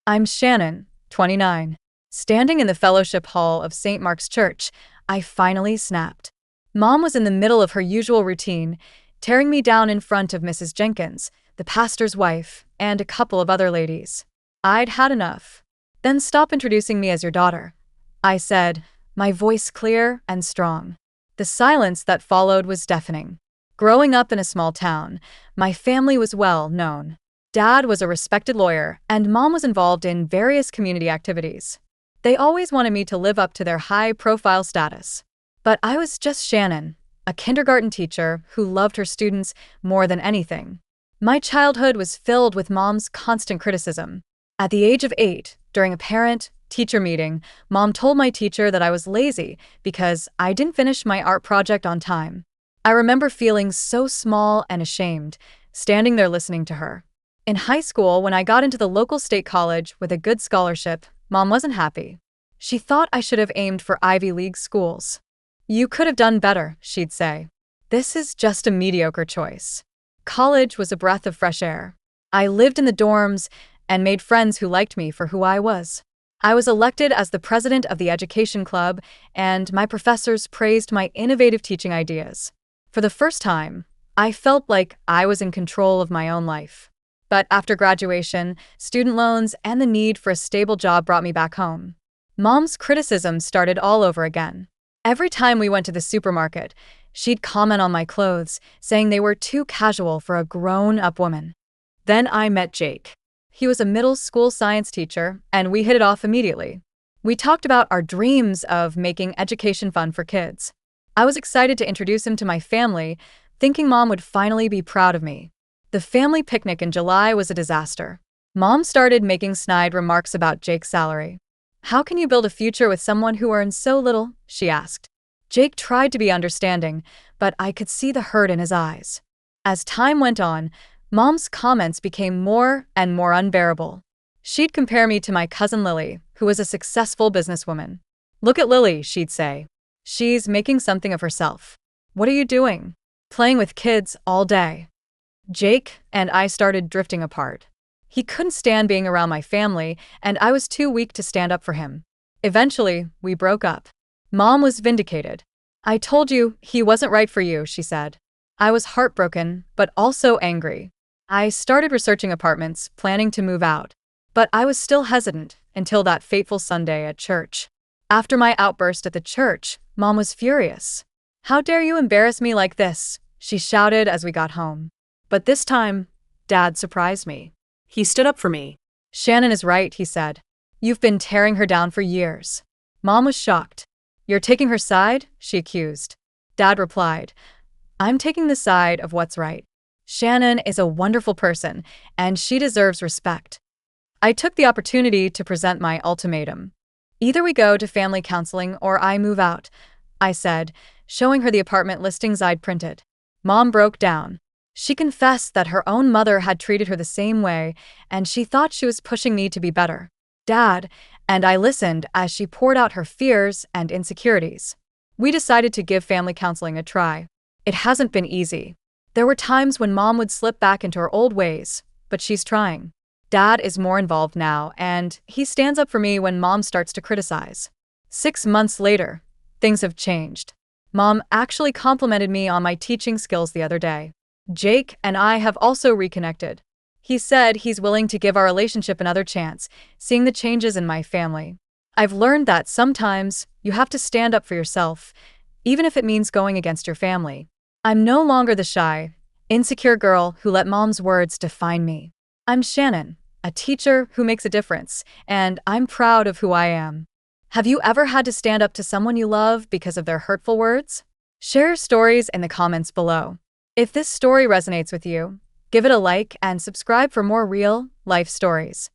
I'm Shannon, 29. Standing in the fellowship hall of St. Mark's Church, I finally snapped. Mom was in the middle of her usual routine, tearing me down in front of Mrs. Jenkins, the pastor's wife, and a couple of other ladies. I'd had enough. "Then stop introducing me as your daughter," I said, my voice clear and strong. The silence that followed was deafening. Growing up in a small town, my family was well known. Dad was a respected lawyer, and Mom was involved in various community activities. They always wanted me to live up to their high-profile status. But I was just Shannon, a kindergarten teacher who loved her students more than anything. My childhood was filled with Mom's constant criticism. At the age of 8, during a parent-teacher meeting, Mom told my teacher that I was lazy because I didn't finish my art project on time. I remember feeling so small and ashamed, standing there listening to her. In high school, when I got into the local state college with a good scholarship, Mom wasn't happy. She thought I should have aimed for Ivy League schools. "You could have done better," she'd say. "This is just a mediocre choice." College was a breath of fresh air. I lived in the dorms and made friends who liked me for who I was. I was elected as the president of the education club, and my professors praised my innovative teaching ideas. For the first time, I felt like I was in control of my own life. But after graduation, student loans and the need for a stable job brought me back home. Mom's criticism started all over again. Every time we went to the supermarket, she'd comment on my clothes, saying they were too casual for a grown-up woman. Then I met Jake. He was a middle school science teacher, and we hit it off immediately. We talked about our dreams of making education fun for kids. I was excited to introduce him to my family, thinking Mom would finally be proud of me. The family picnic in July was a disaster. Mom started making snide remarks about Jake's salary. "How can you build a future with someone who earns so little?" she asked. Jake tried to be understanding, but I could see the hurt in his eyes. As time went on, Mom's comments became more and more unbearable. She'd compare me to my cousin Lily, who was a successful businesswoman. "Look at Lily," she'd say. "She's making something of herself. What are you doing? Playing with kids all day." Jake and I started drifting apart. He couldn't stand being around my family, and I was too weak to stand up for him. Eventually, we broke up. Mom was vindicated. "I told you he wasn't right for you," she said. I was heartbroken, but also angry. I started researching apartments, planning to move out. But I was still hesitant until that fateful Sunday at church. After my outburst at the church, Mom was furious. "How dare you embarrass me like this?" she shouted as we got home. But this time, Dad surprised me. He stood up for me. "Shannon is right," he said. "You've been tearing her down for years." Mom was shocked. "You're taking her side?" she accused. Dad replied, "I'm taking the side of what's right. Shannon is a wonderful person, and she deserves respect." I took the opportunity to present my ultimatum. "Either we go to family counseling or I move out," I said, showing her the apartment listings I'd printed. Mom broke down. She confessed that her own mother had treated her the same way, and she thought she was pushing me to be better. Dad and I listened as she poured out her fears and insecurities. We decided to give family counseling a try. It hasn't been easy. There were times when Mom would slip back into her old ways, but she's trying. Dad is more involved now, and he stands up for me when Mom starts to criticize. 6 months later, things have changed. Mom actually complimented me on my teaching skills the other day. Jake and I have also reconnected. He said he's willing to give our relationship another chance, seeing the changes in my family. I've learned that sometimes you have to stand up for yourself, even if it means going against your family. I'm no longer the shy, insecure girl who let Mom's words define me. I'm Shannon, a teacher who makes a difference, and I'm proud of who I am. Have you ever had to stand up to someone you love because of their hurtful words? Share your stories in the comments below. If this story resonates with you, give it a like and subscribe for more real life stories.